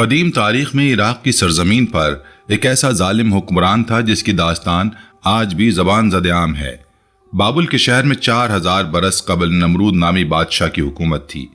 قدیم تاریخ میں عراق کی سرزمین پر ایک ایسا ظالم حکمران تھا جس کی داستان آج بھی زبان زد عام ہے۔ بابل کے شہر میں 4000 برس قبل نمرود نامی بادشاہ کی حکومت تھی،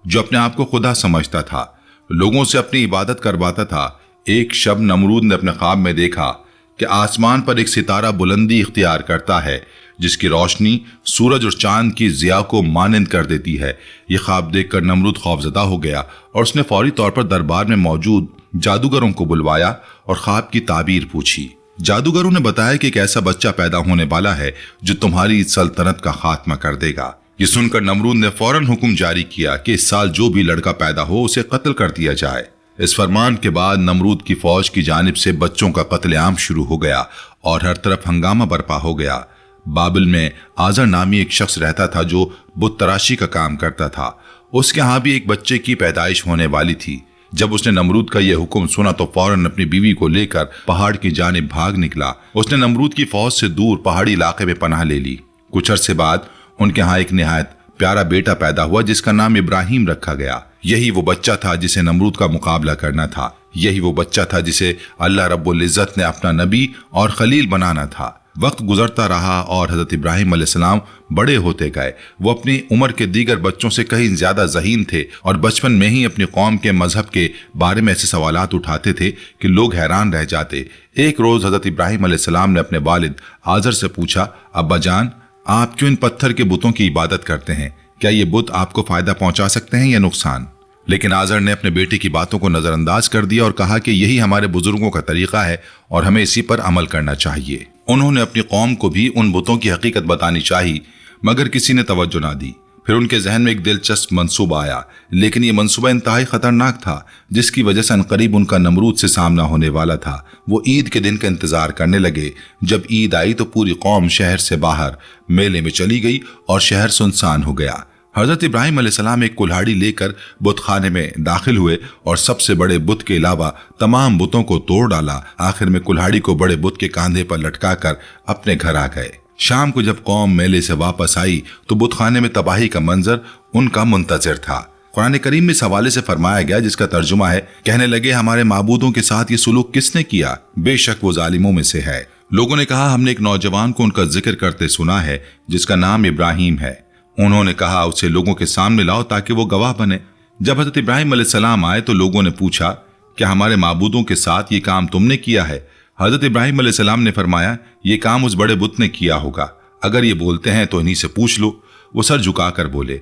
جو اپنے آپ کو خدا سمجھتا تھا، لوگوں سے اپنی عبادت کرواتا تھا۔ ایک شب نمرود نے اپنے خواب میں دیکھا کہ آسمان پر ایک ستارہ بلندی اختیار کرتا ہے جس کی روشنی سورج اور چاند کی ضیاء کو مانند کر دیتی ہے۔ یہ خواب دیکھ کر نمرود خوفزدہ ہو گیا اور اس نے فوری طور پر دربار میں موجود جادوگروں کو بلوایا اور خواب کی تعبیر پوچھی۔ جادوگروں نے بتایا کہ ایک ایسا بچہ پیدا ہونے والا ہے جو تمہاری سلطنت کا خاتمہ کر دے گا۔ یہ سن کر نمرود نے فوراً حکم جاری کیا کہ اس سال جو بھی لڑکا پیدا ہو اسے قتل کر دیا جائے۔ اس فرمان کے بعد نمرود کی فوج کی جانب سے بچوں کا قتل عام شروع ہو گیا اور ہر طرف ہنگامہ برپا ہو گیا۔ بابل میں آزر نامی ایک شخص رہتا تھا جو بت تراشی کا کام کرتا تھا۔ اس کے ہاں بھی ایک بچے کی پیدائش ہونے والی تھی۔ جب اس نے نمرود کا یہ حکم سنا تو فوراً اپنی بیوی کو لے کر پہاڑ کی جانب بھاگ نکلا۔ اس نے نمرود کی فوج سے دور پہاڑی علاقے میں پناہ لے لی۔ کچھ عرصے بعد ان کے ہاں ایک نہایت پیارا بیٹا پیدا ہوا جس کا نام ابراہیم رکھا گیا۔ یہی وہ بچہ تھا جسے نمرود کا مقابلہ کرنا تھا۔ یہی وہ بچہ تھا جسے اللہ رب العزت نے اپنا نبی اور خلیل بنانا تھا۔ وقت گزرتا رہا اور حضرت ابراہیم علیہ السلام بڑے ہوتے گئے۔ وہ اپنی عمر کے دیگر بچوں سے کہیں زیادہ ذہین تھے اور بچپن میں ہی اپنی قوم کے مذہب کے بارے میں ایسے سوالات اٹھاتے تھے کہ لوگ حیران رہ جاتے۔ ایک روز حضرت ابراہیم علیہ السلام نے اپنے والد آزر سے پوچھا، ابا جان، آپ کیوں ان پتھر کے بتوں کی عبادت کرتے ہیں؟ کیا یہ بت آپ کو فائدہ پہنچا سکتے ہیں یا نقصان؟ لیکن آزر نے اپنے بیٹے کی باتوں کو نظر انداز کر دیا اور کہا کہ یہی ہمارے بزرگوں کا طریقہ ہے اور ہمیں اسی پر عمل کرنا چاہیے۔ انہوں نے اپنی قوم کو بھی ان بتوں کی حقیقت بتانی چاہی مگر کسی نے توجہ نہ دی۔ پھر ان کے ذہن میں ایک دلچسپ منصوبہ آیا، لیکن یہ منصوبہ انتہائی خطرناک تھا جس کی وجہ سے عنقریب ان کا نمرود سے سامنا ہونے والا تھا۔ وہ عید کے دن کا انتظار کرنے لگے۔ جب عید آئی تو پوری قوم شہر سے باہر میلے میں چلی گئی اور شہر سنسان ہو گیا۔ حضرت ابراہیم علیہ السلام ایک کلہاڑی لے کر بت خانے میں داخل ہوئے اور سب سے بڑے بت کے علاوہ تمام بتوں کو توڑ ڈالا۔ آخر میں کلہاڑی کو بڑے بت کے کاندھے پر لٹکا کر اپنے گھر آ گئے۔ شام کو جب قوم میلے سے واپس آئی تو بت خانے میں تباہی کا منظر ان کا منتظر تھا۔ قرآن کریم میں اس حوالے سے فرمایا گیا جس کا ترجمہ ہے، کہنے لگے ہمارے معبودوں کے ساتھ یہ سلوک کس نے کیا؟ بے شک وہ ظالموں میں سے ہے۔ لوگوں نے کہا، ہم نے ایک نوجوان کو ان کا ذکر کرتے سنا ہے جس کا نام ابراہیم ہے۔ انہوں نے کہا، اسے لوگوں کے سامنے لاؤ تاکہ وہ گواہ بنے۔ جب حضرت ابراہیم علیہ السلام آئے تو لوگوں نے پوچھا، کیا ہمارے معبودوں کے ساتھ یہ کام تم نے کیا ہے؟ حضرت ابراہیم علیہ السلام نے فرمایا، یہ کام اس بڑے بت نے کیا ہوگا۔ اگر یہ بولتے ہیں تو انہی سے پوچھ لو۔ وہ سر جھکا کر بولے،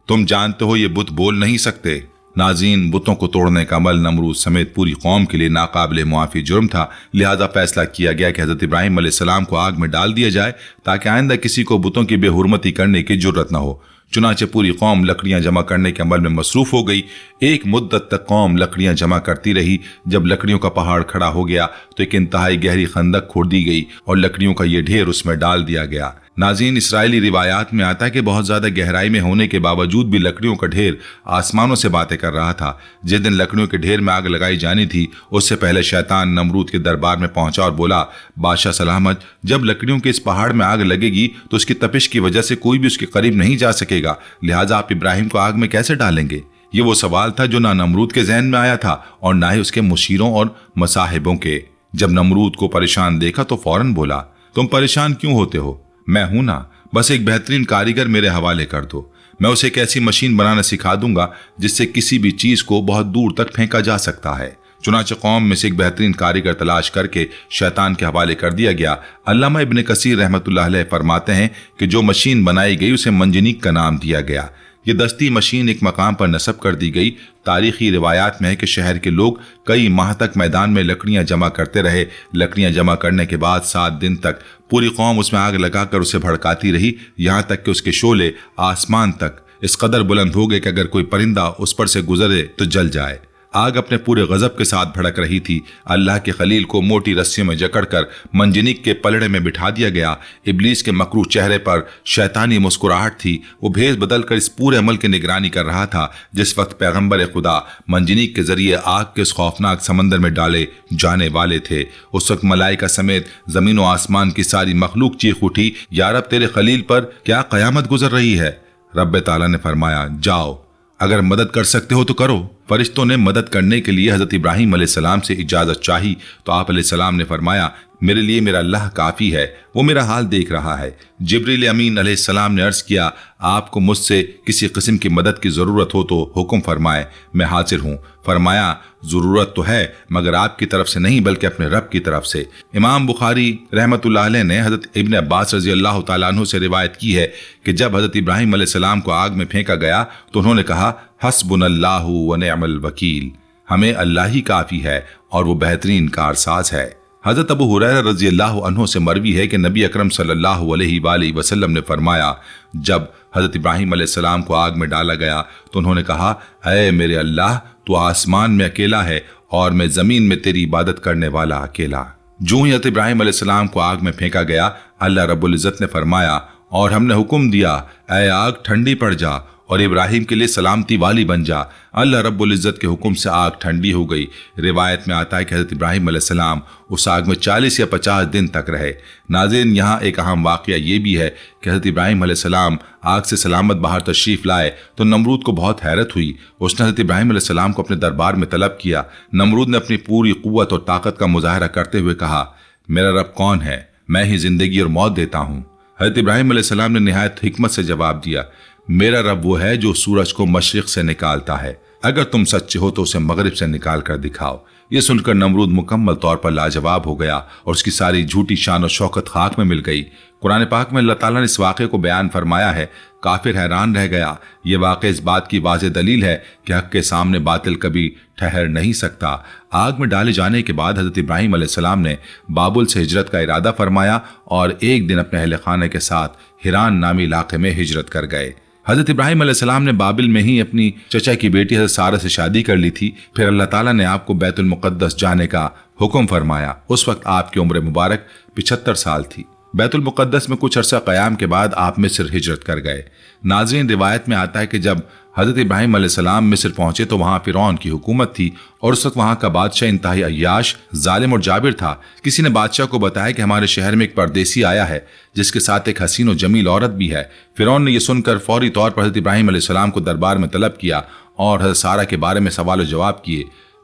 تم جانتے ہو یہ بت بول نہیں سکتے۔ ناظرین، بتوں کو توڑنے کا عمل نمرود سمیت پوری قوم کے لیے ناقابل معافی جرم تھا، لہذا فیصلہ کیا گیا کہ حضرت ابراہیم علیہ السلام کو آگ میں ڈال دیا جائے تاکہ آئندہ کسی کو بتوں کی بے حرمتی کرنے کی جرت نہ ہو۔ چنانچہ پوری قوم لکڑیاں جمع کرنے کے عمل میں مصروف ہو گئی۔ ایک مدت تک قوم لکڑیاں جمع کرتی رہی۔ جب لکڑیوں کا پہاڑ کھڑا ہو گیا تو ایک انتہائی گہری خندق کھود دی گئی اور لکڑیوں کا یہ ڈھیر اس میں ڈال دیا گیا۔ ناظرین، اسرائیلی روایات میں آتا ہے کہ بہت زیادہ گہرائی میں ہونے کے باوجود بھی لکڑیوں کا ڈھیر آسمانوں سے باتیں کر رہا تھا۔ جس دن لکڑیوں کے ڈھیر میں آگ لگائی جانی تھی اس سے پہلے شیطان نمرود کے دربار میں پہنچا اور بولا، بادشاہ سلامت، جب لکڑیوں کے اس پہاڑ میں آگ لگے گی تو اس کی تپش کی وجہ سے کوئی بھی اس کے قریب نہیں جا سکے گا، لہٰذا آپ ابراہیم کو آگ میں کیسے ڈالیں گے؟ یہ وہ سوال تھا جو نہ نمرود کے ذہن میں آیا تھا اور نہ ہی اس کے مشیروں اور مصاحبوں کے۔ جب نمرود کو پریشان دیکھا تو فوراً بولا، تم پریشان کیوں ہوتے ہو؟ میں ہوں نا، بس ایک بہترین کاریگر میرے حوالے کر دو، میں اسے ایک ایسی مشین بنانا سکھا دوں گا جس سے کسی بھی چیز کو بہت دور تک پھینکا جا سکتا ہے۔ چنانچہ قوم میں سے ایک بہترین کاریگر تلاش کر کے شیطان کے حوالے کر دیا گیا۔ علامہ ابن کثیر رحمۃ اللہ علیہ فرماتے ہیں کہ جو مشین بنائی گئی اسے منجنیق کا نام دیا گیا۔ یہ دستی مشین ایک مقام پر نصب کر دی گئی۔ تاریخی روایات میں ہے کہ شہر کے لوگ کئی ماہ تک میدان میں لکڑیاں جمع کرتے رہے۔ لکڑیاں جمع کرنے کے بعد 7 دن تک پوری قوم اس میں آگ لگا کر اسے بھڑکاتی رہی، یہاں تک کہ اس کے شعلے آسمان تک اس قدر بلند ہو گئے کہ اگر کوئی پرندہ اس پر سے گزرے تو جل جائے۔ آگ اپنے پورے غضب کے ساتھ بھڑک رہی تھی۔ اللہ کے خلیل کو موٹی رسیوں میں جکڑ کر منجنیق کے پلڑے میں بٹھا دیا گیا۔ ابلیس کے مکروہ چہرے پر شیطانی مسکراہٹ تھی۔ وہ بھیس بدل کر اس پورے عمل کی نگرانی کر رہا تھا۔ جس وقت پیغمبر خدا منجنیق کے ذریعے آگ کے اس خوفناک سمندر میں ڈالے جانے والے تھے، اس وقت ملائکہ سمیت زمین و آسمان کی ساری مخلوق چیخ اٹھی، یا رب، تیرے خلیل پر کیا قیامت گزر رہی ہے؟ رب تعالیٰ نے فرمایا، جاؤ، اگر مدد کر سکتے ہو تو کرو۔ فرشتوں نے مدد کرنے کے لیے حضرت ابراہیم علیہ السلام سے اجازت چاہی تو آپ علیہ السلام نے فرمایا میرے لیے میرا اللہ کافی ہے، وہ میرا حال دیکھ رہا ہے۔ جبریل امین علیہ السلام نے عرض کیا آپ کو مجھ سے کسی قسم کی مدد کی ضرورت ہو تو حکم فرمائے، میں حاضر ہوں۔ فرمایا ضرورت تو ہے مگر آپ کی طرف سے نہیں بلکہ اپنے رب کی طرف سے۔ امام بخاری رحمۃ اللہ علیہ نے حضرت ابن عباس رضی اللہ تعالیٰ عنہ سے روایت کی ہے کہ جب حضرت ابراہیم علیہ السلام کو آگ میں پھینکا گیا تو انہوں نے کہا حسبنا اللہ ونعم الوکیل، ہمیں اللہ ہی کافی ہے اور وہ بہترین کارساز ہے۔ حضرت ابو ہریرہ رضی اللہ عنہ سے مروی ہے کہ نبی اکرم صلی اللہ علیہ وآلہ وسلم نے فرمایا جب حضرت ابراہیم علیہ السلام کو آگ میں ڈالا گیا تو انہوں نے کہا اے میرے اللہ تو آسمان میں اکیلا ہے اور میں زمین میں تیری عبادت کرنے والا اکیلا۔ جو ہی حضرت ابراہیم علیہ السلام کو آگ میں پھینکا گیا اللہ رب العزت نے فرمایا اور ہم نے حکم دیا اے آگ ٹھنڈی پڑ جا اور ابراہیم کے لیے سلامتی والی بن جا۔ اللہ رب العزت کے حکم سے آگ ٹھنڈی ہو گئی۔ روایت میں آتا ہے کہ حضرت ابراہیم علیہ السلام اس آگ میں 40 یا 50 دن تک رہے۔ ناظرین یہاں ایک اہم واقعہ یہ بھی ہے کہ حضرت ابراہیم علیہ السلام آگ سے سلامت باہر تشریف لائے تو نمرود کو بہت حیرت ہوئی۔ اس نے حضرت ابراہیم علیہ السلام کو اپنے دربار میں طلب کیا۔ نمرود نے اپنی پوری قوت اور طاقت کا مظاہرہ کرتے ہوئے کہا میرا رب کون ہے؟ میں ہی زندگی اور موت دیتا ہوں۔ حضرت ابراہیم علیہ السلام نے نہایت حکمت سے جواب دیا میرا رب وہ ہے جو سورج کو مشرق سے نکالتا ہے، اگر تم سچے ہو تو اسے مغرب سے نکال کر دکھاؤ۔ یہ سن کر نمرود مکمل طور پر لاجواب ہو گیا اور اس کی ساری جھوٹی شان و شوکت خاک میں مل گئی۔ قرآن پاک میں اللہ تعالیٰ نے اس واقعے کو بیان فرمایا ہے، کافر حیران رہ گیا۔ یہ واقعہ اس بات کی واضح دلیل ہے کہ حق کے سامنے باطل کبھی ٹھہر نہیں سکتا۔ آگ میں ڈالے جانے کے بعد حضرت ابراہیم علیہ السلام نے بابل سے ہجرت کا ارادہ فرمایا اور ایک دن اپنے اہل خانہ کے ساتھ ہران نامی علاقے میں ہجرت کر گئے۔ حضرت ابراہیم علیہ السلام نے بابل میں ہی اپنی چچا کی بیٹی حضرت سارہ سے شادی کر لی تھی۔ پھر اللہ تعالیٰ نے آپ کو بیت المقدس جانے کا حکم فرمایا۔ اس وقت آپ کی عمر مبارک 75 سال تھی۔ بیت المقدس میں کچھ عرصہ قیام کے بعد آپ مصر ہجرت کر گئے۔ ناظرین روایت میں آتا ہے کہ جب حضرت ابراہیم علیہ السلام مصر پہنچے تو وہاں فرعون کی حکومت تھی اور اس وقت وہاں کا بادشاہ انتہائی عیاش، ظالم اور جابر تھا۔ کسی نے بادشاہ کو بتایا کہ ہمارے شہر میں ایک پردیسی آیا ہے جس کے ساتھ ایک حسین و جمیل عورت بھی ہے۔ فرعون نے یہ سن کر فوری طور پر حضرت ابراہیم علیہ السلام کو دربار میں طلب کیا اور حضرت سارہ کے بارے میں سوال و جواب کیے۔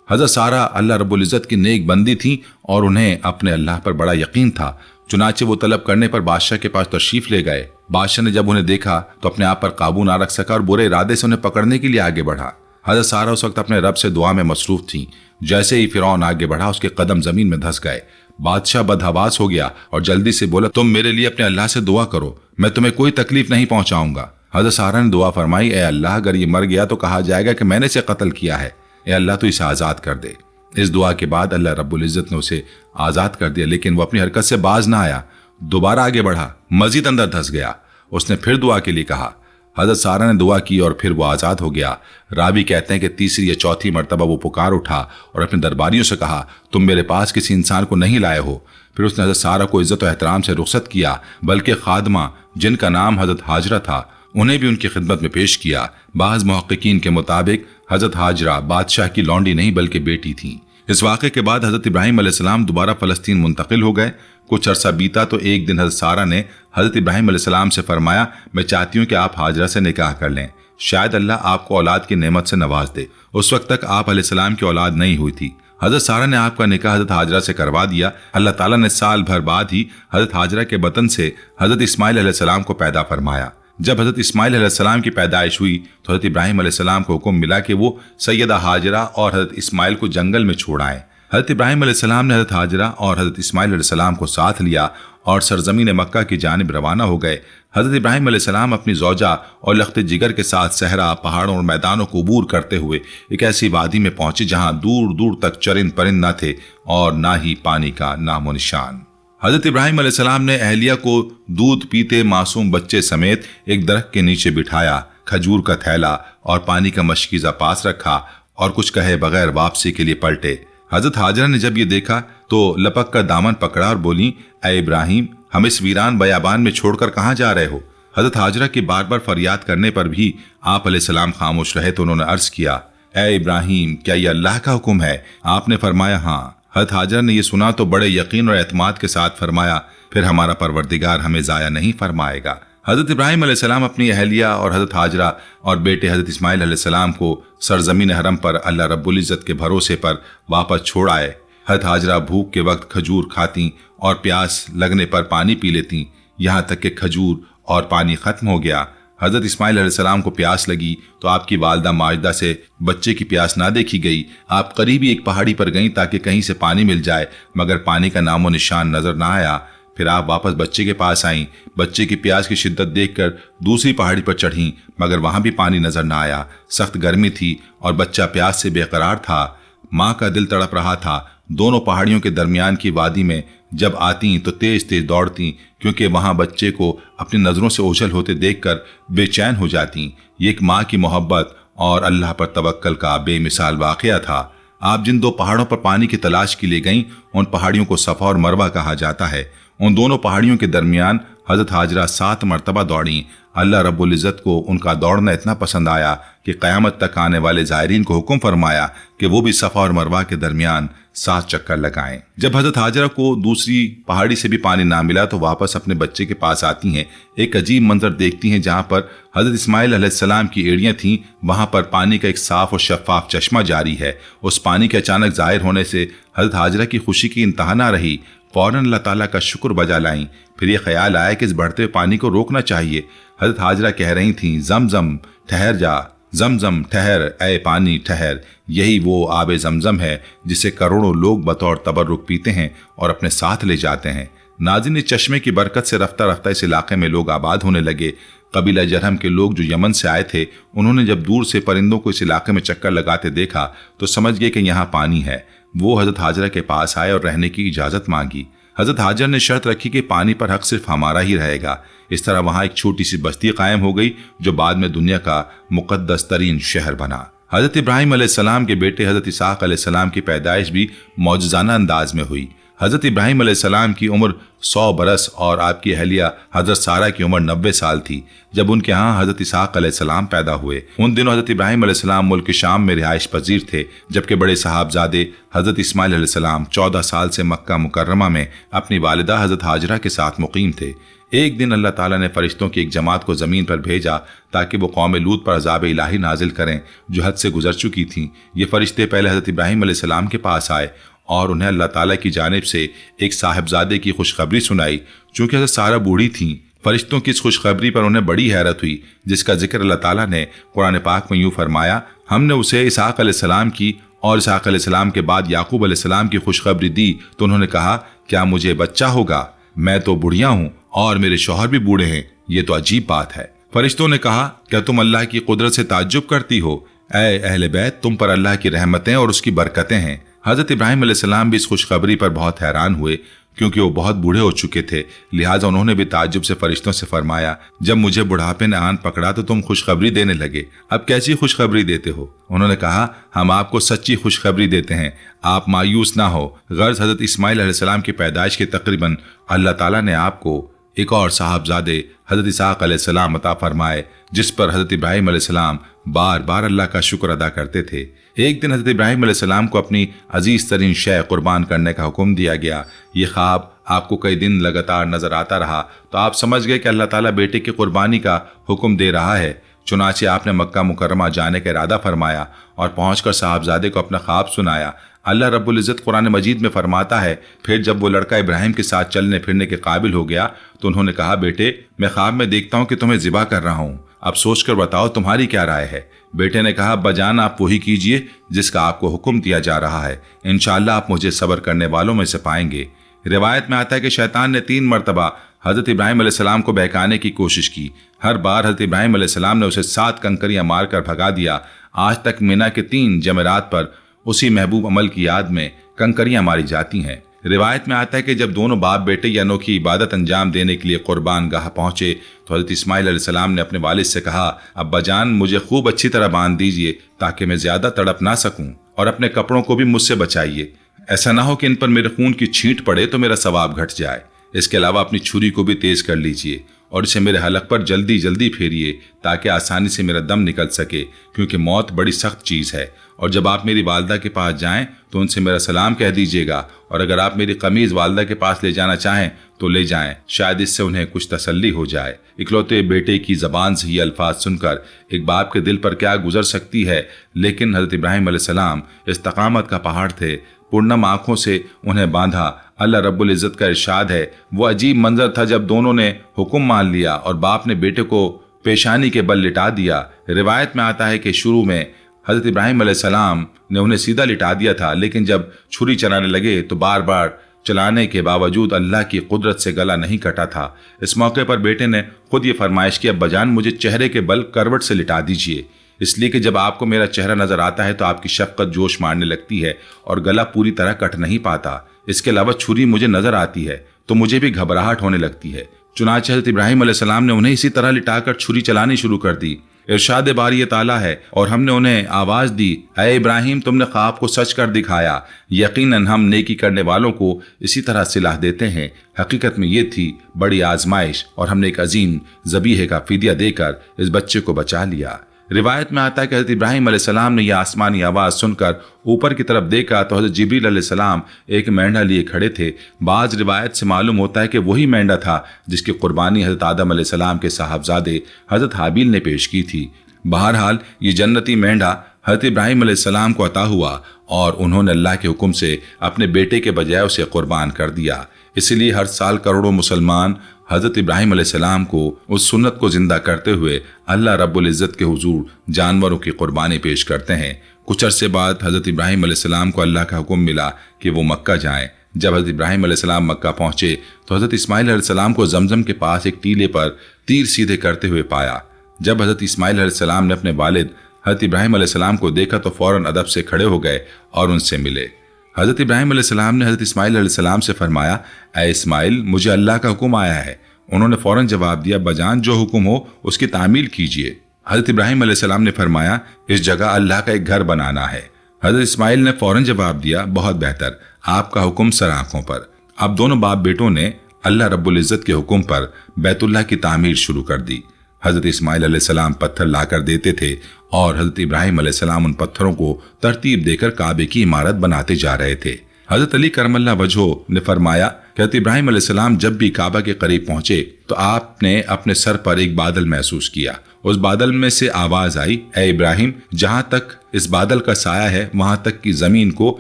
حضرت سارہ اللہ رب العزت کی نیک بندی تھیں اور انہیں اپنے اللہ پر بڑا یقین تھا۔ چنانچہ وہ طلب کرنے پر بادشاہ کے پاس تشریف لے گئے۔ بادشاہ نے جب انہیں دیکھا تو اپنے آپ پر قابو نہ رکھ سکا اور برے ارادے سے انہیں پکڑنے کے لیے آگے بڑھا۔ حضرت سارہ اس وقت اپنے رب سے دعا میں مصروف تھیں۔ جیسے ہی فرعون آگے بڑھا اس کے قدم زمین میں دھس گئے۔ بادشاہ بدحواس ہو گیا اور جلدی سے بولا تم میرے لیے اپنے اللہ سے دعا کرو، میں تمہیں کوئی تکلیف نہیں پہنچاؤں گا۔ حضرت سارہ نے دعا فرمائی اے اللہ اگر یہ مر گیا تو کہا جائے گا کہ میں نے اسے قتل کیا ہے، اے اللہ تو اسے آزاد کر دے۔ اس دعا کے بعد اللہ رب العزت نے اسے آزاد کر دیا لیکن وہ اپنی حرکت سے باز نہ آیا، دوبارہ آگے بڑھا، مزید اندر دھس گیا۔ اس نے پھر دعا کے لیے کہا، حضرت سارہ نے دعا کی اور پھر وہ آزاد ہو گیا۔ راوی کہتے ہیں کہ تیسری یا چوتھی مرتبہ وہ پکار اٹھا اور اپنے درباریوں سے کہا تم میرے پاس کسی انسان کو نہیں لائے ہو۔ پھر اس نے حضرت سارہ کو عزت و احترام سے رخصت کیا، بلکہ خادمہ جن کا نام حضرت ہاجرہ تھا انہیں بھی ان کی خدمت میں پیش کیا۔ بعض محققین کے مطابق حضرت ہاجرہ بادشاہ کی لونڈی نہیں بلکہ بیٹی تھیں۔ اس واقعے کے بعد حضرت ابراہیم علیہ السلام دوبارہ فلسطین منتقل ہو گئے۔ کچھ عرصہ بیتا تو ایک دن حضرت سارہ نے حضرت ابراہیم علیہ السلام سے فرمایا میں چاہتی ہوں کہ آپ ہاجرہ سے نکاح کر لیں، شاید اللہ آپ کو اولاد کی نعمت سے نواز دے۔ اس وقت تک آپ علیہ السلام کی اولاد نہیں ہوئی تھی۔ حضرت سارہ نے آپ کا نکاح حضرت ہاجرہ سے کروا دیا۔ اللہ تعالیٰ نے سال بھر بعد ہی حضرت ہاجرہ کے بطن سے حضرت اسماعیل علیہ السلام کو پیدا فرمایا۔ جب حضرت اسماعیل علیہ السلام کی پیدائش ہوئی تو حضرت ابراہیم علیہ السلام کو حکم ملا کہ وہ سیدہ ہاجرہ اور حضرت اسماعیل کو جنگل میں چھوڑ آئیں۔ حضرت ابراہیم علیہ السلام نے حضرت ہاجرہ اور حضرت اسماعیل علیہ السلام کو ساتھ لیا اور سرزمین مکہ کی جانب روانہ ہو گئے۔ حضرت ابراہیم علیہ السلام اپنی زوجہ اور لخت جگر کے ساتھ صحرا، پہاڑوں اور میدانوں کو عبور کرتے ہوئے ایک ایسی وادی میں پہنچے جہاں دور دور تک چرند پرند نہ تھے اور نہ ہی پانی کا نام و نشان۔ حضرت ابراہیم علیہ السلام نے اہلیہ کو دودھ پیتے معصوم بچے سمیت ایک درخت کے نیچے بٹھایا، کھجور کا تھیلا اور پانی کا مشکیزہ پاس رکھا اور کچھ کہے بغیر واپسی کے لیے پلٹے۔ حضرت ہاجرہ نے جب یہ دیکھا تو لپک کر دامن پکڑا اور بولی اے ابراہیم ہم اس ویران بیابان میں چھوڑ کر کہاں جا رہے ہو؟ حضرت ہاجرہ کی بار بار فریاد کرنے پر بھی آپ علیہ السلام خاموش رہے تو انہوں نے عرض کیا اے ابراہیم کیا یہ اللہ کا حکم ہے؟ آپ نے فرمایا ہاں۔ حضرت ہاجرہ نے یہ سنا تو بڑے یقین اور اعتماد کے ساتھ فرمایا پھر ہمارا پروردگار ہمیں ضائع نہیں فرمائے گا۔ حضرت ابراہیم علیہ السلام اپنی اہلیہ اور حضرت ہاجرہ اور بیٹے حضرت اسماعیل علیہ السلام کو سرزمین حرم پر اللہ رب العزت کے بھروسے پر واپس چھوڑ آئے۔ حضرت ہاجرہ بھوک کے وقت کھجور کھاتیں اور پیاس لگنے پر پانی پی لیتیں، یہاں تک کہ کھجور اور پانی ختم ہو گیا۔ حضرت اسماعیل علیہ السلام کو پیاس لگی تو آپ کی والدہ ماجدہ سے بچے کی پیاس نہ دیکھی گئی۔ آپ قریبی ایک پہاڑی پر گئیں تاکہ کہیں سے پانی مل جائے، مگر پانی کا نام و نشان نظر نہ آیا۔ پھر آپ واپس بچے کے پاس آئیں۔ بچے کی پیاس کی شدت دیکھ کر دوسری پہاڑی پر چڑھیں، مگر وہاں بھی پانی نظر نہ آیا۔ سخت گرمی تھی اور بچہ پیاس سے بے قرار تھا۔ ماں کا دل تڑپ رہا تھا۔ دونوں پہاڑیوں کے درمیان کی وادی میں جب آتیں تو تیز تیز دوڑتیں، کیونکہ وہاں بچے کو اپنی نظروں سے اوجھل ہوتے دیکھ کر بے چین ہو جاتیں۔ یہ ایک ماں کی محبت اور اللہ پر توکل کا بے مثال واقعہ تھا۔ آپ جن دو پہاڑوں پر پانی کی تلاش کے لیے گئیں، ان پہاڑیوں کو صفا اور مروہ کہا جاتا ہے۔ ان دونوں پہاڑیوں کے درمیان حضرت ہاجرہ 7 مرتبہ دوڑیں۔ اللہ رب العزت کو ان کا دوڑنا اتنا پسند آیا کہ قیامت تک آنے والے زائرین کو حکم فرمایا کہ وہ بھی صفا اور مروہ کے درمیان 7 چکر لگائیں۔ جب حضرت ہاجرہ کو دوسری پہاڑی سے بھی پانی نہ ملا تو واپس اپنے بچے کے پاس آتی ہیں۔ ایک عجیب منظر دیکھتی ہیں، جہاں پر حضرت اسماعیل علیہ السلام کی ایڑیاں تھیں وہاں پر پانی کا ایک صاف اور شفاف چشمہ جاری ہے۔ اس پانی کے اچانک ظاہر ہونے سے حضرت ہاجرہ کی خوشی کی انتہا نہ رہی۔ فوراً اللہ تعالیٰ کا شکر بجا لائیں۔ پھر یہ خیال آیا کہ اس بڑھتے ہوئے پانی کو روکنا چاہیے۔ حضرت ہاجرہ کہہ رہی تھیں، زمزم ٹھہر جا، زمزم ٹھہر، اے پانی ٹھہر۔ یہی وہ آب زمزم ہے جسے کروڑوں لوگ بطور تبرک پیتے ہیں اور اپنے ساتھ لے جاتے ہیں۔ ناظرین، اس چشمے کی برکت سے رفتہ رفتہ اس علاقے میں لوگ آباد ہونے لگے۔ قبیلہ جرہم کے لوگ جو یمن سے آئے تھے، انہوں نے جب دور سے پرندوں کو اس علاقے میں چکر لگاتے دیکھا تو سمجھ گئے کہ یہاں پانی ہے۔ وہ حضرت ہاجرہ کے پاس آئے اور رہنے کی اجازت مانگی۔ حضرت ہاجر نے شرط رکھی کہ پانی پر حق صرف ہمارا ہی رہے گا۔ اس طرح وہاں ایک چھوٹی سی بستی قائم ہو گئی جو بعد میں دنیا کا مقدس ترین شہر بنا۔ حضرت ابراہیم علیہ السلام کے بیٹے حضرت اسحاق علیہ السلام کی پیدائش بھی معجزانہ انداز میں ہوئی۔ حضرت ابراہیم علیہ السلام کی عمر 100 برس اور آپ کی اہلیہ حضرت سارہ کی عمر 90 سال تھی جب ان کے ہاں حضرت اسحاق علیہ السلام پیدا ہوئے۔ ان دنوں حضرت ابراہیم علیہ السلام ملک شام میں رہائش پذیر تھے، جبکہ بڑے صاحبزادے حضرت اسماعیل علیہ السلام 14 سال سے مکہ مکرمہ میں اپنی والدہ حضرت ہاجرہ کے ساتھ مقیم تھے۔ ایک دن اللہ تعالیٰ نے فرشتوں کی ایک جماعت کو زمین پر بھیجا تاکہ وہ قوم لوط پر عذاب الہی نازل کریں جو حد سے گزر چکی تھیں۔ یہ فرشتے پہلے حضرت ابراہیم علیہ السلام کے پاس آئے اور انہیں اللہ تعالیٰ کی جانب سے ایک صاحبزادے کی خوشخبری سنائی۔ چونکہ حضرت سارہ بوڑھی تھیں، فرشتوں کی اس خوشخبری پر انہیں بڑی حیرت ہوئی، جس کا ذکر اللہ تعالیٰ نے قرآن پاک میں یوں فرمایا، ہم نے اسے اسحاق علیہ السلام کی اور اسحاق علیہ السلام کے بعد یعقوب علیہ السلام کی خوشخبری دی تو انہوں نے کہا، کیا مجھے بچہ ہوگا؟ میں تو بڑھیا ہوں اور میرے شوہر بھی بوڑھے ہیں، یہ تو عجیب بات ہے۔ فرشتوں نے کہا، کیا تم اللہ کی قدرت سے تعجب کرتی ہو؟ اے اہل بیت، تم پر اللہ کی رحمتیں اور اس کی برکتیں ہیں۔ حضرت ابراہیم علیہ السلام بھی اس خوشخبری پر بہت حیران ہوئے، کیونکہ وہ بہت بوڑھے ہو چکے تھے، لہٰذا انہوں نے بھی تعجب سے فرشتوں سے فرمایا، جب مجھے بڑھاپے نے آن پکڑا تو تم خوشخبری دینے لگے، اب کیسی خوشخبری دیتے ہو؟ انہوں نے کہا، ہم آپ کو سچی خوشخبری دیتے ہیں، آپ مایوس نہ ہو۔ غرض حضرت اسماعیل علیہ السلام کی پیدائش کے تقریباً اللہ تعالیٰ نے آپ کو ایک اور صاحبزادے حضرت اسحاق علیہ السلام عطا فرمائے، جس پر حضرت ابراہیم علیہ السلام بار بار اللہ کا شکر ادا کرتے تھے۔ ایک دن حضرت ابراہیم علیہ السلام کو اپنی عزیز ترین شے قربان کرنے کا حکم دیا گیا۔ یہ خواب آپ کو کئی دن لگاتار نظر آتا رہا تو آپ سمجھ گئے کہ اللہ تعالیٰ بیٹے کی قربانی کا حکم دے رہا ہے۔ چنانچہ آپ نے مکہ مکرمہ جانے کا ارادہ فرمایا اور پہنچ کر صاحبزادے کو اپنا خواب سنایا۔ اللہ رب العزت قرآن مجید میں فرماتا ہے، پھر جب وہ لڑکا ابراہیم کے ساتھ چلنے پھرنے کے قابل ہو گیا تو انہوں نے کہا، بیٹے میں خواب میں دیکھتا ہوں کہ تمہیں ذبح کر رہا ہوں، اب سوچ کر بتاؤ تمہاری کیا رائے ہے؟ بیٹے نے کہا، ابا جان آپ وہی کیجئے جس کا آپ کو حکم دیا جا رہا ہے، انشاءاللہ آپ مجھے صبر کرنے والوں میں سے پائیں گے۔ روایت میں آتا ہے کہ شیطان نے 3 مرتبہ حضرت ابراہیم علیہ السلام کو بہکانے کی کوشش کی۔ ہر بار حضرت ابراہیم علیہ السلام نے اسے 7 کنکریاں مار کر بھگا دیا۔ آج تک مینا کے 3 جمعرات پر اسی محبوب عمل کی یاد میں کنکریاں ماری جاتی ہیں۔ روایت میں آتا ہے کہ جب دونوں باپ بیٹے یہ انوکھی عبادت انجام دینے کے لیے قربان گاہ پہنچے تو حضرت اسماعیل علیہ السلام نے اپنے والد سے کہا، ابا جان مجھے خوب اچھی طرح باندھ دیجئے تاکہ میں زیادہ تڑپ نہ سکوں، اور اپنے کپڑوں کو بھی مجھ سے بچائیے، ایسا نہ ہو کہ ان پر میرے خون کی چھینٹ پڑے تو میرا ثواب گھٹ جائے۔ اس کے علاوہ اپنی چھری کو بھی تیز کر لیجئے اور اسے میرے حلق پر جلدی جلدی پھیریے تاکہ آسانی سے میرا دم نکل سکے، کیونکہ موت بڑی سخت چیز ہے اور جب آپ میری والدہ کے پاس جائیں تو ان سے میرا سلام کہہ دیجیے گا، اور اگر آپ میری قمیض والدہ کے پاس لے جانا چاہیں تو لے جائیں، شاید اس سے انہیں کچھ تسلی ہو جائے۔ اکلوتے بیٹے کی زبان سے یہ الفاظ سن کر ایک باپ کے دل پر کیا گزر سکتی ہے، لیکن حضرت ابراہیم علیہ السلام استقامت کا پہاڑ تھے۔ پرنم آنکھوں سے انہیں باندھا۔ اللہ رب العزت کا ارشاد ہے، وہ عجیب منظر تھا جب دونوں نے حکم مان لیا اور باپ نے بیٹے کو پیشانی کے بل لٹا دیا۔ روایت میں آتا ہے کہ شروع میں حضرت ابراہیم علیہ السلام نے انہیں سیدھا لٹا دیا تھا، لیکن جب چھری چلانے لگے تو بار بار چلانے کے باوجود اللہ کی قدرت سے گلا نہیں کٹا تھا۔ اس موقع پر بیٹے نے خود یہ فرمائش کی، ابا جان مجھے چہرے کے بل کروٹ سے لٹا دیجیے، اس لیے کہ جب آپ کو میرا چہرہ نظر آتا ہے تو آپ کی شفقت جوش مارنے لگتی ہے اور گلا پوری طرح کٹ نہیں پاتا۔ اس کے علاوہ چھری مجھے نظر آتی ہے تو مجھے بھی گھبراہٹ ہونے لگتی ہے۔ چنانچہ حضرت ابراہیم علیہ السلام نے انہیں اسی طرح لٹا کر چھری چلانی شروع کر دی۔ ارشاد باری تعالیٰ ہے، اور ہم نے انہیں آواز دی، اے ابراہیم تم نے خواب کو سچ کر دکھایا، یقیناً ہم نیکی کرنے والوں کو اسی طرح صلاح دیتے ہیں۔ حقیقت میں یہ تھی بڑی آزمائش، اور ہم نے ایک عظیم ذبیحے کا فدیہ دے کر اس بچے کو بچا لیا۔ روایت میں آتا ہے کہ حضرت ابراہیم علیہ السلام نے یہ آسمانی آواز سن کر اوپر کی طرف دیکھا تو حضرت جبریل علیہ السلام ایک مینڈا لیے کھڑے تھے۔ بعض روایت سے معلوم ہوتا ہے کہ وہی مینڈا تھا جس کی قربانی حضرت آدم علیہ السلام کے صاحبزادے حضرت حابیل نے پیش کی تھی۔ بہرحال یہ جنتی مینڈا حضرت ابراہیم علیہ السلام کو عطا ہوا اور انہوں نے اللہ کے حکم سے اپنے بیٹے کے بجائے اسے قربان کر دیا۔ اسی لیے ہر سال کروڑوں مسلمان حضرت ابراہیم علیہ السلام کو اس سنت کو زندہ کرتے ہوئے اللہ رب العزت کے حضور جانوروں کی قربانی پیش کرتے ہیں۔ کچھ عرصے بعد حضرت ابراہیم علیہ السلام کو اللہ کا حکم ملا کہ وہ مکہ جائیں۔ جب حضرت ابراہیم علیہ السلام مکہ پہنچے تو حضرت اسماعیل علیہ السلام کو زمزم کے پاس ایک ٹیلے پر تیر سیدھے کرتے ہوئے پایا۔ جب حضرت اسماعیل علیہ السلام نے اپنے والد حضرت ابراہیم علیہ السلام کو دیکھا تو فوراً ادب سے کھڑے ہو گئے اور ان سے ملے۔ حضرت ابراہیم علیہ السلام نے حضرت اسماعیل علیہ السلام سے فرمایا، اے اسماعیل مجھے اللہ کا حکم آیا ہے۔ انہوں نے فوراً جواب دیا، بجان جو حکم ہو اس کی تعمیل کیجیے۔ حضرت ابراہیم علیہ السلام نے فرمایا، اس جگہ اللہ کا ایک گھر بنانا ہے۔ حضرت اسماعیل نے فوراً جواب دیا، بہت بہتر، آپ کا حکم سر آنکھوں پر۔ اب دونوں باپ بیٹوں نے اللہ رب العزت کے حکم پر بیت اللہ کی تعمیر شروع کر دی۔ حضرت اسماعیل علیہ السلام پتھر لا کر دیتے تھے اور حضرت ابراہیم علیہ السلام ان پتھروں کو ترتیب دے کر کعبے کی عمارت بناتے جا رہے تھے۔ حضرت علی کرم اللہ وجہہ نے فرمایا کہ حضرت ابراہیم علیہ السلام جب بھی کعبہ کے قریب پہنچے تو آپ نے اپنے سر پر ایک بادل محسوس کیا۔ اس بادل میں سے آواز آئی، اے ابراہیم جہاں تک اس بادل کا سایہ ہے وہاں تک کی زمین کو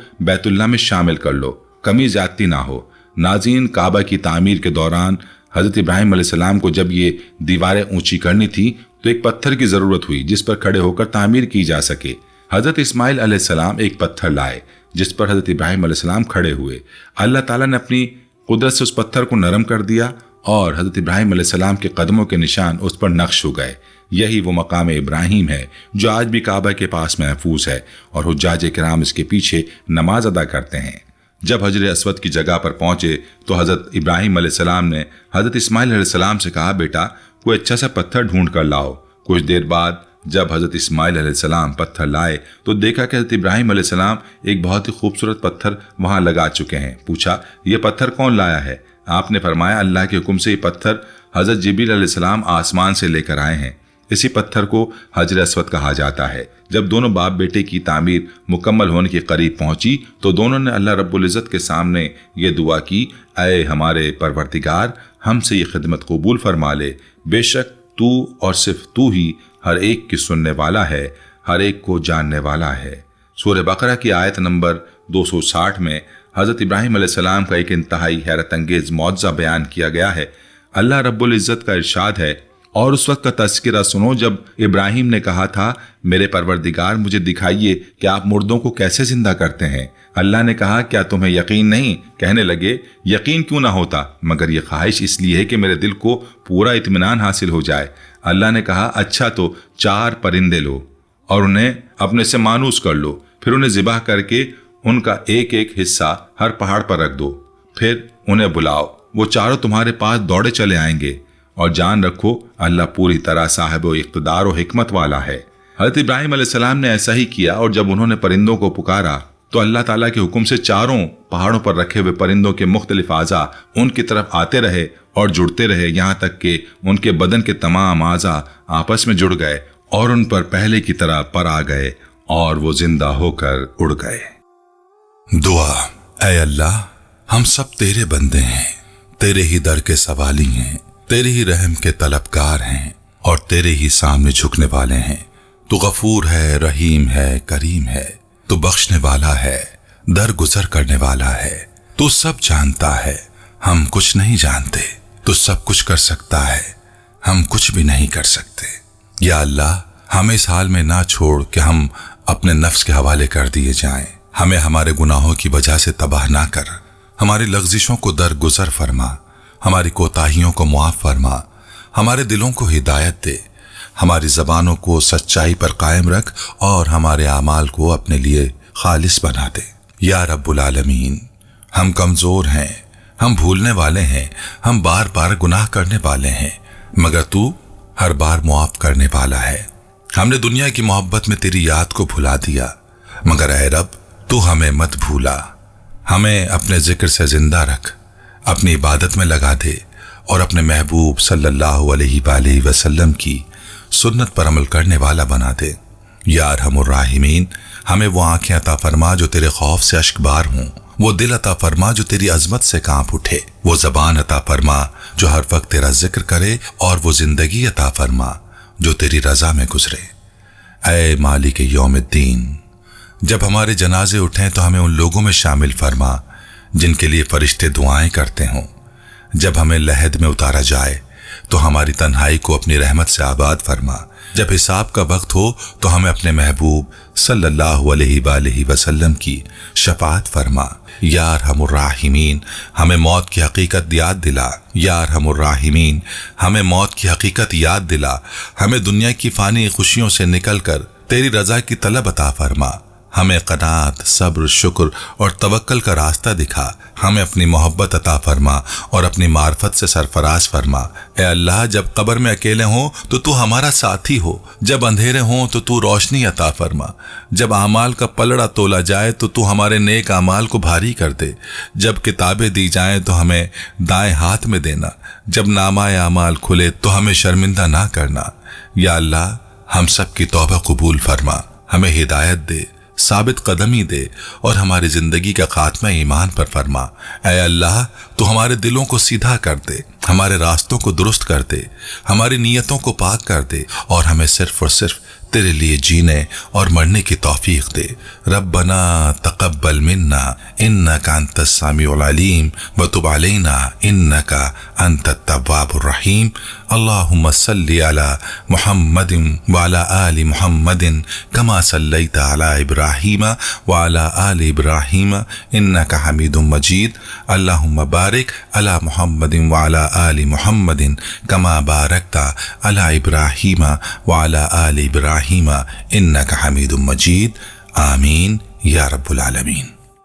بیت اللہ میں شامل کر لو، کمی زیادتی نہ ہو۔ ناظرین، کعبہ کی تعمیر کے دوران حضرت ابراہیم علیہ السلام کو جب یہ دیواریں اونچی کرنی تھی تو ایک پتھر کی ضرورت ہوئی جس پر کھڑے ہو کر تعمیر کی جا سکے۔ حضرت اسماعیل علیہ السلام ایک پتھر لائے جس پر حضرت ابراہیم علیہ السلام کھڑے ہوئے۔ اللہ تعالیٰ نے اپنی قدرت سے اس پتھر کو نرم کر دیا اور حضرت ابراہیم علیہ السلام کے قدموں کے نشان اس پر نقش ہو گئے۔ یہی وہ مقام ابراہیم ہے جو آج بھی کعبہ کے پاس محفوظ ہے اور حجاج کرام اس کے پیچھے نماز ادا کرتے ہیں۔ جب حجر اسود کی جگہ پر پہنچے تو حضرت ابراہیم علیہ السلام نے حضرت اسماعیل علیہ السلام سے کہا، بیٹا کوئی اچھا سا پتھر ڈھونڈ کر لاؤ۔ کچھ دیر بعد جب حضرت اسماعیل علیہ السلام پتھر لائے تو دیکھا کہ حضرت ابراہیم علیہ السلام ایک بہت ہی خوبصورت پتھر وہاں لگا چکے ہیں۔ پوچھا، یہ پتھر کون لایا ہے؟ آپ نے فرمایا، اللہ کے حکم سے یہ پتھر حضرت جبریل علیہ السلام آسمان سے لے کر آئے ہیں۔ اسی پتھر کو حجر اسود کہا جاتا ہے۔ جب دونوں باپ بیٹے کی تعمیر مکمل ہونے کے قریب پہنچی تو دونوں نے اللہ رب العزت کے سامنے یہ دعا کی، اے ہمارے پروردگار ہم سے یہ خدمت قبول فرما لے، بے شک تو اور صرف تو ہی ہر ایک کی سننے والا ہے، ہر ایک کو جاننے والا ہے۔ سورہ بقرہ کی آیت نمبر 260 میں حضرت ابراہیم علیہ السلام کا ایک انتہائی حیرت انگیز معجزہ بیان کیا گیا ہے۔ اللہ رب العزت کا ارشاد ہے، اور اس وقت کا تذکرہ سنو جب ابراہیم نے کہا تھا، میرے پروردگار مجھے دکھائیے کہ آپ مردوں کو کیسے زندہ کرتے ہیں۔ اللہ نے کہا، کیا تمہیں یقین نہیں؟ کہنے لگے، یقین کیوں نہ ہوتا، مگر یہ خواہش اس لیے ہے کہ میرے دل کو پورا اطمینان حاصل ہو جائے۔ اللہ نے کہا، اچھا تو 4 پرندے لو اور انہیں اپنے سے مانوس کر لو، پھر انہیں ذبح کر کے ان کا ایک ایک حصہ ہر پہاڑ پر رکھ دو، پھر انہیں بلاؤ، وہ چاروں تمہارے پاس دوڑے چلے آئیں گے، اور جان رکھو اللہ پوری طرح صاحب و اقتدار و حکمت والا ہے۔ حضرت ابراہیم علیہ السلام نے ایسا ہی کیا، اور جب انہوں نے پرندوں کو پکارا تو اللہ تعالیٰ کے حکم سے چاروں پہاڑوں پر رکھے ہوئے پرندوں کے مختلف اعضاء ان کی طرف آتے رہے اور جڑتے رہے، یہاں تک کہ ان کے بدن کے تمام اعضاء آپس میں جڑ گئے اور ان پر پہلے کی طرح پر آ گئے، اور وہ زندہ ہو کر اڑ گئے۔ دعا۔ اے اللہ، ہم سب تیرے بندے ہیں، تیرے ہی در کے سوالی ہیں، تیرے ہی رحم کے طلبگار ہیں اور تیرے ہی سامنے جھکنے والے ہیں۔ تو غفور ہے، رحیم ہے، کریم ہے، تو بخشنے والا ہے، درگزر کرنے والا ہے۔ تو سب جانتا ہے، ہم کچھ نہیں جانتے۔ تو سب کچھ کر سکتا ہے، ہم کچھ بھی نہیں کر سکتے۔ یا اللہ، ہمیں اس حال میں نہ چھوڑ کہ ہم اپنے نفس کے حوالے کر دیے جائیں۔ ہمیں ہمارے گناہوں کی وجہ سے تباہ نہ کر، ہماری لغزشوں کو درگزر فرما، ہماری کوتاہیوں کو معاف فرما، ہمارے دلوں کو ہدایت دے، ہماری زبانوں کو سچائی پر قائم رکھ اور ہمارے اعمال کو اپنے لیے خالص بنا دے۔ یا رب العالمین، ہم کمزور ہیں، ہم بھولنے والے ہیں، ہم بار بار گناہ کرنے والے ہیں، مگر تو ہر بار معاف کرنے والا ہے۔ ہم نے دنیا کی محبت میں تیری یاد کو بھلا دیا، مگر اے رب تو ہمیں مت بھولا۔ ہمیں اپنے ذکر سے زندہ رکھ، اپنی عبادت میں لگا دے اور اپنے محبوب صلی اللہ علیہ وآلہ وسلم کی سنت پر عمل کرنے والا بنا دے۔ یا ارحم الراحمین، ہمیں وہ آنکھیں عطا فرما جو تیرے خوف سے اشک بار ہوں، وہ دل عطا فرما جو تیری عظمت سے کانپ اٹھے، وہ زبان عطا فرما جو ہر وقت تیرا ذکر کرے، اور وہ زندگی عطا فرما جو تیری رضا میں گزرے۔ اے مالک یوم الدین، جب ہمارے جنازے اٹھیں تو ہمیں ان لوگوں میں شامل فرما جن کے لیے فرشتے دعائیں کرتے ہوں۔ جب ہمیں لحد میں اتارا جائے تو ہماری تنہائی کو اپنی رحمت سے آباد فرما۔ جب حساب کا وقت ہو تو ہمیں اپنے محبوب صلی اللہ علیہ وآلہ وسلم کی شفاعت فرما۔ یا ارحم الراحمین، ہمیں موت کی حقیقت یاد دلا۔ یا ارحم الراحمین، ہمیں موت کی حقیقت یاد دلا۔ ہمیں دنیا کی فانی خوشیوں سے نکل کر تیری رضا کی طلب عطا فرما۔ ہمیں قناعت، صبر، شکر اور توکل کا راستہ دکھا۔ ہمیں اپنی محبت عطا فرما اور اپنی معرفت سے سرفراز فرما۔ اے اللہ، جب قبر میں اکیلے ہوں تو ہمارا ساتھی ہو، جب اندھیرے ہوں تو روشنی عطا فرما، جب اعمال کا پلڑا تولا جائے تو ہمارے نیک اعمال کو بھاری کر دے، جب کتابیں دی جائیں تو ہمیں دائیں ہاتھ میں دینا، جب نامہ اعمال کھلے تو ہمیں شرمندہ نہ کرنا۔ یا اللہ، ہم سب کی توبہ قبول فرما، ہمیں ہدایت دے، ثابت قدمی دے اور ہماری زندگی کا خاتمہ ایمان پر فرما۔ اے اللہ، تو ہمارے دلوں کو سیدھا کر دے، ہمارے راستوں کو درست کر دے، ہماری نیتوں کو پاک کر دے اور ہمیں صرف اور صرف تیرے لیے جینے اور مرنے کی توفیق دے۔ ربنا تقبل منا انک انت السمیع العلیم وتب علینا انک انت التواب الرحیم۔ اللہم صلی علی محمد وعلی آل محمد کما صلیت علی ابراہیم وعلی آل ابراہیم انک حمید مجید۔ اللہم بارک علی محمد وعلی آل محمد کما بارکت علی ابراہیم وعلی آل ابراہیم انک حمید مجید۔ آمین یا رب العالمین۔